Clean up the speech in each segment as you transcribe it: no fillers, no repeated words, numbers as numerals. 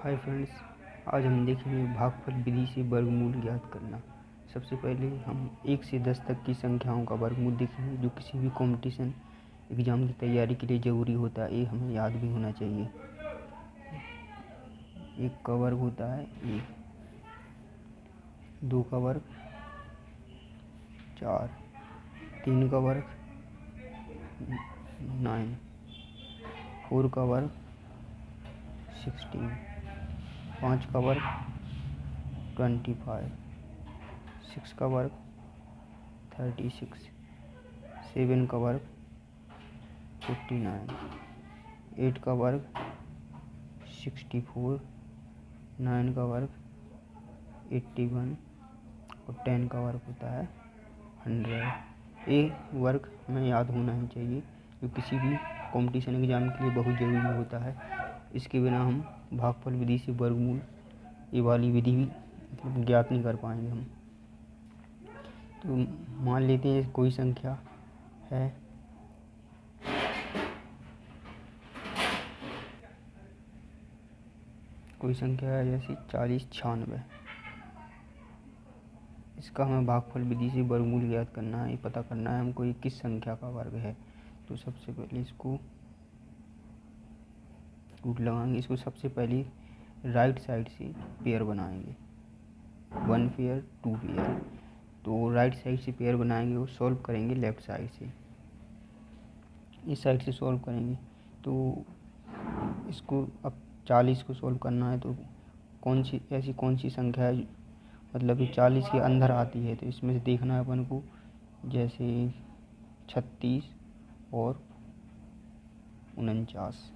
Hi friends, आज हम देखेंगे भागफल विधि से वर्गमूल ज्ञात करना। सबसे पहले हम 1 से 10 तक की संख्याओं का वर्गमूल देखेंगे जो किसी भी कंपटीशन एग्ज़ाम की तैयारी के लिए ज़रूरी होता है। ये हमें याद भी होना चाहिए। 1 का वर्ग होता है 1, 2 का वर्ग 4, 3 का वर्ग 9, 4 का वर्ग 16, 5 का वर्ग 25, 6 का वर्ग 36, 7 का वर्ग 59, 8 का वर्ग 64, 9 का वर्ग 81 और 10 का वर्ग होता है 100। ये वर्ग हमें याद होना ही चाहिए जो किसी भी कंपटीशन एग्ज़ाम के लिए बहुत ज़रूरी होता है। इसके बिना हम भागफल विधि से वर्गमूल ये वाली विधि भी मतलब ज्ञात नहीं कर पाएंगे हम। तो मान लेते हैं कोई संख्या है जैसे 40 96। इसका हमें भागफल विधि से वर्गमूल ज्ञात करना है। ये पता करना है हमको ये किस संख्या का वर्ग है। तो सबसे पहले इसको रूट लगाएंगे। इसको सबसे पहले राइट साइड से पेयर बनाएंगे, 1 पेयर 2 पेयर। तो राइट साइड से पेयर बनाएंगे और सॉल्व करेंगे लेफ़्ट साइड से। इस साइड से सॉल्व करेंगे तो इसको अब 40 को सॉल्व करना है। तो कौन सी संख्या है मतलब ये 40 के अंदर आती है। तो इसमें से देखना है अपन को, जैसे 36 और 49।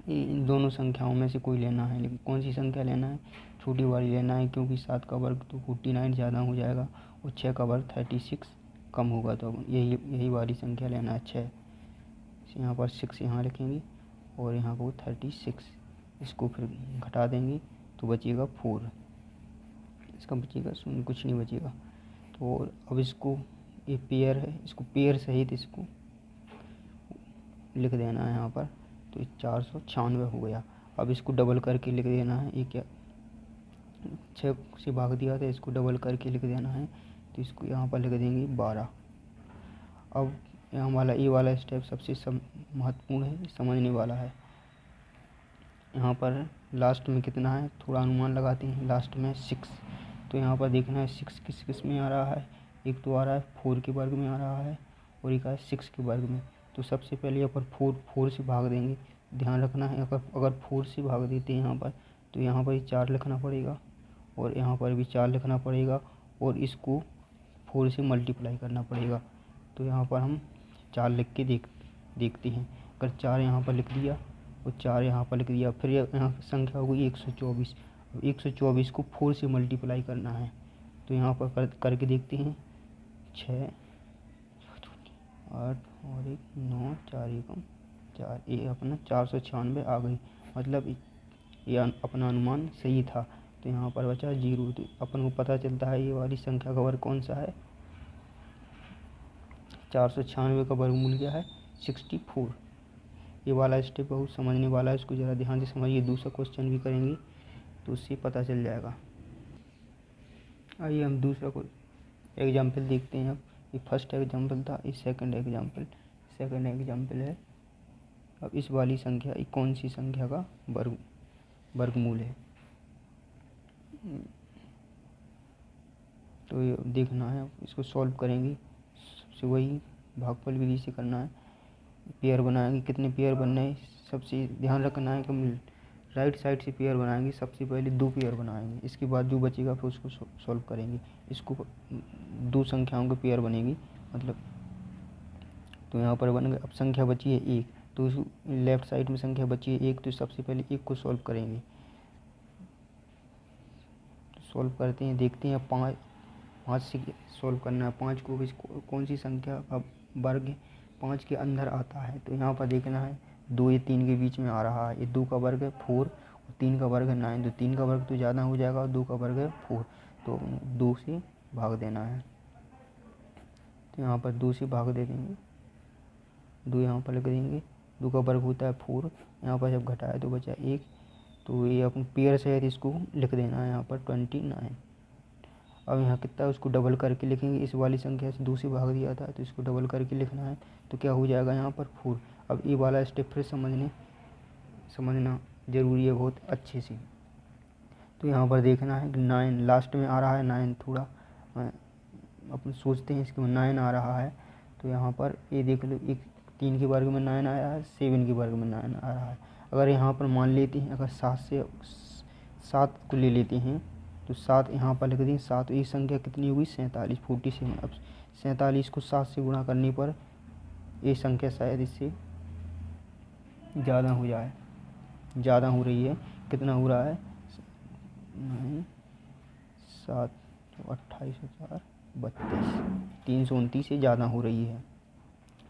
ये इन दोनों संख्याओं में से कोई लेना है, लेकिन कौन सी संख्या लेना है, छोटी वाली लेना है, क्योंकि 7 का वर्ग तो 49 ज़्यादा हो जाएगा और 6 का वर्ग 36 कम होगा। तो यही वाली संख्या लेना है 6। यहाँ पर 6 यहाँ लिखेंगे और यहाँ को 36। इसको फिर घटा देंगे तो बचेगा 4। इसका बचेगा 0, कुछ नहीं बचेगा। तो अब इसको, ये पेयर है, इसको पेयर सहित इसको लिख देना है यहाँ पर। तो 496 हो गया। अब इसको डबल करके लिख देना है। ये क्या 6 से भाग दिया था, इसको डबल करके लिख देना है। तो इसको यहाँ पर लिख देंगे 12। अब यहाँ वाला ये वाला स्टेप सबसे महत्वपूर्ण है, समझने वाला है। यहाँ पर लास्ट में कितना है थोड़ा अनुमान लगाते हैं। लास्ट में 6। तो यहाँ पर देखना है 6 किस में आ रहा है। एक तो आ रहा है 4 के वर्ग में आ रहा है और एक है 6 के वर्ग में। तो सबसे पहले अपन 4 से भाग देंगे। ध्यान रखना है अगर 4 से भाग देते हैं यहाँ पर, तो यहाँ पर 4 लिखना पड़ेगा और यहाँ पर भी 4 लिखना पड़ेगा और इसको 4 से मल्टीप्लाई करना पड़ेगा। तो यहाँ पर हम 4 लिख के देखते हैं। अगर 4 यहाँ पर लिख दिया और 4 यहाँ पर लिख दिया, फिर यहाँ संख्या हो गई 124। अब 124 को 4 से मल्टीप्लाई करना है। तो यहाँ पर करके देखते हैं। 6 8 और 1 9 4 1 4। ये अपना 496 आ गई। मतलब ये अपना अनुमान सही था। तो यहाँ पर बचा 0। तो अपन को पता चलता है ये वाली संख्या का वर्ग कौन सा है। 496 का वर्गमूल क्या है 64। ये वाला स्टेप बहुत समझने वाला है, इसको ज़रा ध्यान से समझिए। दूसरा क्वेश्चन भी करेंगे तो उससे पता चल जाएगा। आइए हम दूसरा को एग्जाम्पल देखते हैं। अब ये फर्स्ट एग्जाम्पल था, ये सेकंड एग्जाम्पल है। अब इस वाली संख्या कौन सी संख्या का वर्गमूल है, तो ये देखना है। इसको सॉल्व करेंगे सबसे वही भागफल विधि से करना है। पेयर बनाएंगे, कितने पेयर बनने हैं सबसे ध्यान रखना है कि राइट साइड से पेयर बनाएंगे। सबसे पहले 2 पेयर बनाएंगे, इसके बाद जो बचेगा फिर उसको सॉल्व करेंगे। इसको 2 संख्याओं के पेयर बनेगी मतलब। तो यहाँ पर बन गए। अब संख्या बची है 1, तो लेफ़्ट साइड में संख्या बची है 1। तो सबसे पहले 1 को सॉल्व करेंगे। सॉल्व करते हैं, देखते हैं। 5 से सॉल्व करना है। 5 को भी कौन सी संख्या का वर्ग 5 के अंदर आता है। तो यहाँ पर देखना है 2 या 3 के बीच में आ रहा है। ये 2 का वर्ग है 4 और 3 का वर्ग है 9। तो 3 का वर्ग तो ज़्यादा हो जाएगा और 2 का वर्ग है 4। तो 2 से भाग देना है। तो यहाँ पर 2 से भाग दे देंगे। 2 यहाँ पर लिख देंगे। 2 का वर्ग होता है 4। यहाँ पर जब घटाए तो बचा 1। तो ये अपन पेयर से है इसको लिख देना है यहाँ पर 29। अब यहाँ कितना है उसको डबल करके लिखेंगे, इस वाली संख्या से दूसरी भाग दिया था तो इसको डबल करके लिखना है, तो क्या हो जाएगा यहाँ पर 4। अब ये वाला स्टेप फिर समझना ज़रूरी है बहुत अच्छे से। तो यहाँ पर देखना है कि 9 लास्ट में आ रहा है, 9 थोड़ा अपन सोचते हैं इसके 9 आ रहा है, तो यहाँ पर ये देख लो, एक 3 के वर्ग में 9 आया है, 7 के वर्ग में 9 आ रहा है। अगर यहाँ पर मान लेते हैं, अगर 7 को ले लेते हैं तो 7 यहाँ पर लिख दें 7, एक संख्या कितनी हुई 47, 47। अब 47 को 7 से गुणा करने पर ये संख्या शायद इससे ज़्यादा हो जाए, ज़्यादा हो रही है। कितना हो रहा है 9 7 28 4 32, 329 से ज़्यादा हो रही है।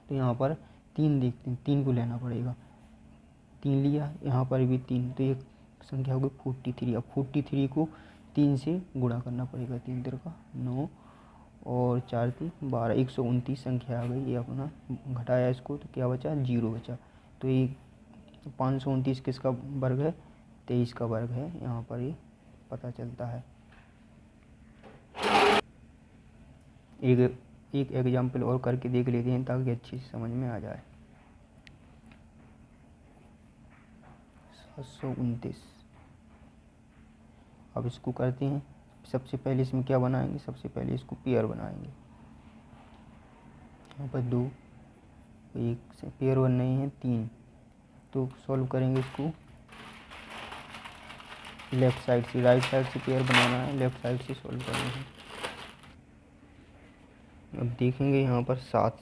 तो यहाँ पर 3 देखते हैं, 3 को लेना पड़ेगा, 3 लिया, यहाँ पर भी 3, तो एक संख्या होगी 43। अब 43 को 3 से गुणा करना पड़ेगा, 3 3 का 9 और 4 3 12, 129 संख्या आ गई। ये अपना घटाया इसको तो क्या बचा 0 बचा। तो ये 529 किसका वर्ग है 23 का वर्ग है, यहाँ पर ये पता चलता है। एक एग्जाम्पल और करके देख लेते हैं ताकि अच्छी से समझ में आ जाए। 729। अब इसको करते हैं, सबसे पहले इसमें क्या बनाएंगे, सबसे पहले इसको पेयर बनाएंगे। यहाँ पर 2, एक से पेयर बन नहीं है 3, तो सॉल्व करेंगे इसको लेफ़्ट साइड से, राइट साइड से पेयर बनाना है, लेफ़्ट साइड से सॉल्व करना है। अब देखेंगे यहाँ पर 7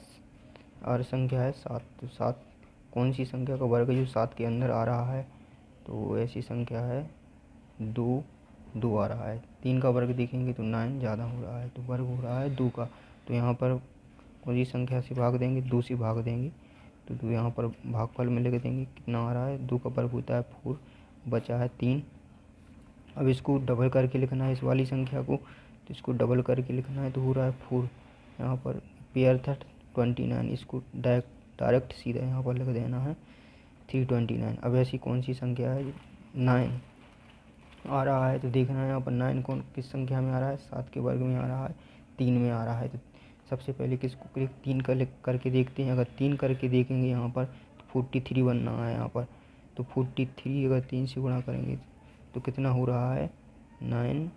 और संख्या है 7, तो 7 कौन सी संख्या का वर्ग है जो 7 के अंदर आ रहा है, तो ऐसी संख्या है 2 आ रहा है। 3 का वर्ग देखेंगे तो 9 ज़्यादा हो रहा है, तो वर्ग हो रहा है 2 का। तो यहाँ पर कौन सी संख्या से भाग देंगे, 2 से भाग देंगे, तो यहाँ पर भागफल में लिख देंगे कितना आ रहा है, 2 का वर्ग होता है 4, बचा है 3। अब इसको डबल करके लिखना है इस वाली संख्या को, तो इसको डबल करके लिखना है तो हो रहा है 4। यहाँ पर पेयर था 29, इसको डायरेक्ट सीधा यहाँ पर लिख देना है 329। अब ऐसी कौन सी संख्या है 9 आ रहा है, तो देखना है यहाँ पर 9 कौन किस संख्या में आ रहा है, 7 के वर्ग में आ रहा है, 3 में आ रहा है। तो सबसे पहले किसको 3 करके देखते हैं। अगर 3 करके देखेंगे यहाँ पर तो 43 बनना है यहाँ पर, तो 43 अगर 3 से गुणा करेंगे तो कितना हो रहा है 9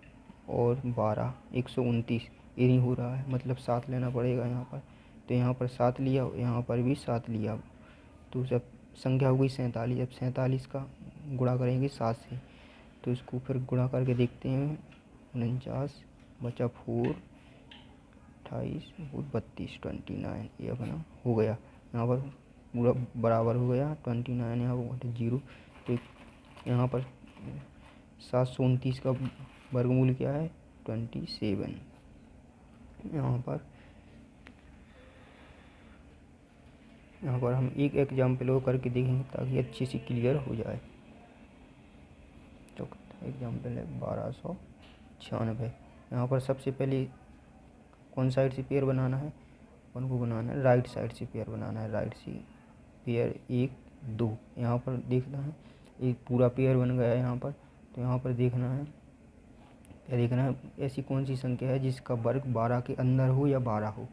और 12 129, ये नहीं हो रहा है, मतलब 7 लेना पड़ेगा यहाँ पर। तो यहाँ पर 7 लिया, यहाँ पर भी 7 लिया, तो जब संख्या हो गई 47। जब 47 का गुणा करेंगे 7 से, तो इसको फिर गुणा करके देखते हैं 49 बचा 4 28 और 32 29, ये अपना हो गया। यहाँ पर पूरा बराबर हो गया 29, यहाँ पर 0। तो यहाँ पर 729 का वर्गमूल क्या है 27। यहाँ पर हम एक एग्जाम्पल और करके देखेंगे ताकि अच्छी सी क्लियर हो जाए। तो एग्जाम्पल है 1296। यहाँ पर सबसे पहले कौन साइड से पेयर बनाना है, अपन को बनाना है राइट साइड से पेयर बनाना है, राइट से पेयर 1 2। यहाँ पर देखना है एक पूरा पेयर बन गया है यहाँ पर। तो यहाँ पर देखना है क्या देखना है, ऐसी कौन सी संख्या है जिसका वर्ग 12 के अंदर हो या 12 हो।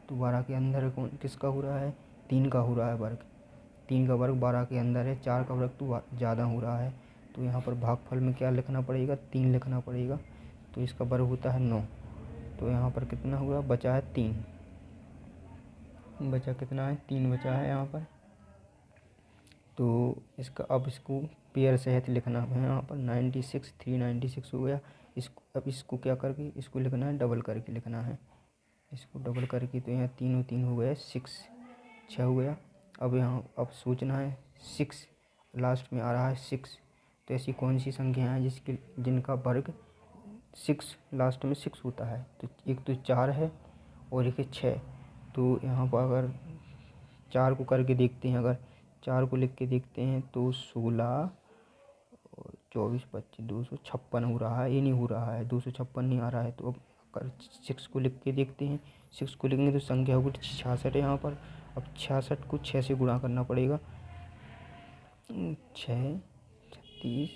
तो 12 के अंदर कौन किसका हो रहा है 3 का हो रहा है वर्ग, 3 का वर्ग 12 के अंदर है, 4 का वर्ग तो ज़्यादा हो रहा है। तो यहाँ पर भागफल में क्या लिखना पड़ेगा 3 लिखना पड़ेगा, तो इसका वर्ग होता है 9। तो यहाँ पर कितना हुआ बचा है 3, बचा कितना है 3 बचा है यहाँ पर। तो इसका अब इसको पेयर सहित लिखना है यहाँ पर 96 396 हो गया। इसको अब इसको क्या करके इसको लिखना है डबल करके लिखना है, इसको डबल करके, तो यहाँ 3 और 3 हो गया 6 हो गया। अब यहाँ अब सोचना है 6 लास्ट में आ रहा है 6, तो ऐसी कौन सी संख्या है जिनका वर्ग 6 लास्ट में 6 होता है। तो एक तो 4 है और एक है 6। तो यहाँ पर अगर 4 को करके देखते हैं, अगर 4 को लिख के देखते हैं तो 16 और 24 25 256 हो रहा है, ये नहीं हो रहा है 256 नहीं आ रहा है। तो अब अगर 6 को लिख के देखते हैं, 6 को लिखेंगे तो संख्या होगी 66 है यहाँ पर। अब 66 को 6 से गुणा करना पड़ेगा, 6 36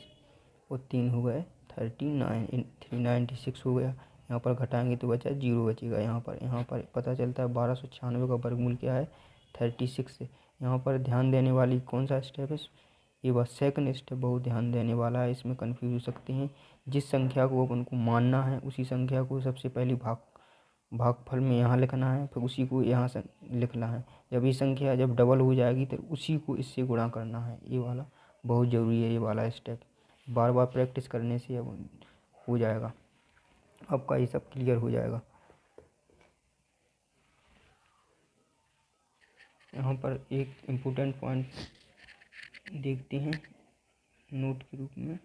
और 3 हो गए 39, 396 हो गया। यहाँ पर घटाएंगे तो बचा 0 बचेगा। यहाँ पर पता चलता है 1296 का वर्गमूल क्या है 36 से। यहाँ पर ध्यान देने वाली कौन सा स्टेप है, ये बस सेकंड स्टेप बहुत ध्यान देने वाला है, इसमें कंफ्यूज हो सकते हैं। जिस संख्या को अपन को मानना है उसी संख्या को सबसे पहले भागफल में यहाँ लिखना है, फिर उसी को यहाँ से लिखना है। जब ये संख्या जब डबल हो जाएगी तो उसी को इससे गुणा करना है। ये वाला बहुत ज़रूरी है, ये वाला स्टेप बार बार प्रैक्टिस करने से अब हो जाएगा, आपका ये सब क्लियर हो जाएगा। यहाँ पर एक इम्पोर्टेंट पॉइंट देखते हैं नोट के रूप में।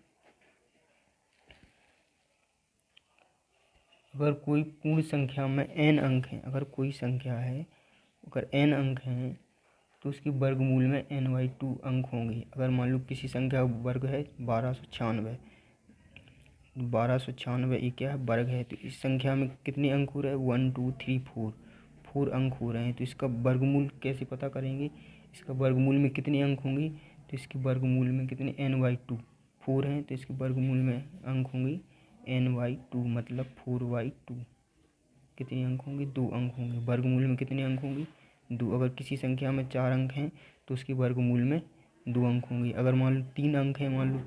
अगर कोई पूर्ण संख्या में n अंक हैं, अगर कोई संख्या है अगर n अंक हैं तो उसके वर्गमूल में n/2 अंक होंगे। अगर मान लो किसी संख्या का वर्ग है 1296, 1296 ये क्या है वर्ग है, तो इस संख्या में कितने अंक हो रहे हैं 1 2 3 4 अंक हो रहे हैं। तो इसका वर्गमूल कैसे पता करेंगे, इसका वर्गमूल में कितने अंक होंगे, तो इसके वर्गमूल में कितने n/2 4 हैं, तो इसके वर्गमूल में अंक होंगे n/2 मतलब 4/2। कितने अंक होंगे 2 अंक होंगे। वर्गमूल में कितने अंक होंगे 2। अगर किसी संख्या में 4 अंक हैं तो उसके वर्गमूल में 2 अंक होंगे। अगर मान लो 3 अंक हैं, मान लो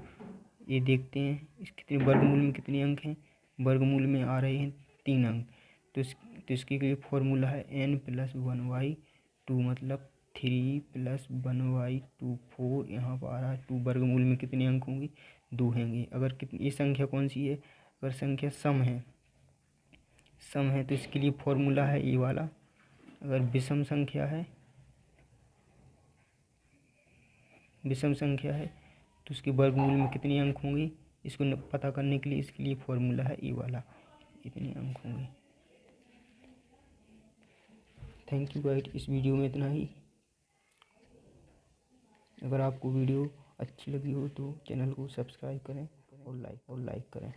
ये देखते हैं इस कितने वर्गमूल में कितने अंक हैं, वर्गमूल में आ रहे हैं 3 अंक। तो इसके लिए फॉर्मूला है n+1/2 मतलब 3 + 1/2 4। यहाँ पर आ रहा है 2, वर्गमूल में कितने अंक होंगे 2 होंगे। अगर ये संख्या कौन सी है, अगर संख्या सम है तो इसके लिए फॉर्मूला है ये वाला। अगर विषम संख्या है तो उसके वर्गमूल में कितने अंक होंगे, इसको पता करने के लिए इसके लिए फॉर्मूला है ये वाला, इतने अंक होंगे। थैंक यू गाइस, इस वीडियो में इतना ही। अगर आपको वीडियो अच्छी लगी हो तो चैनल को सब्सक्राइब करें और लाइक करें।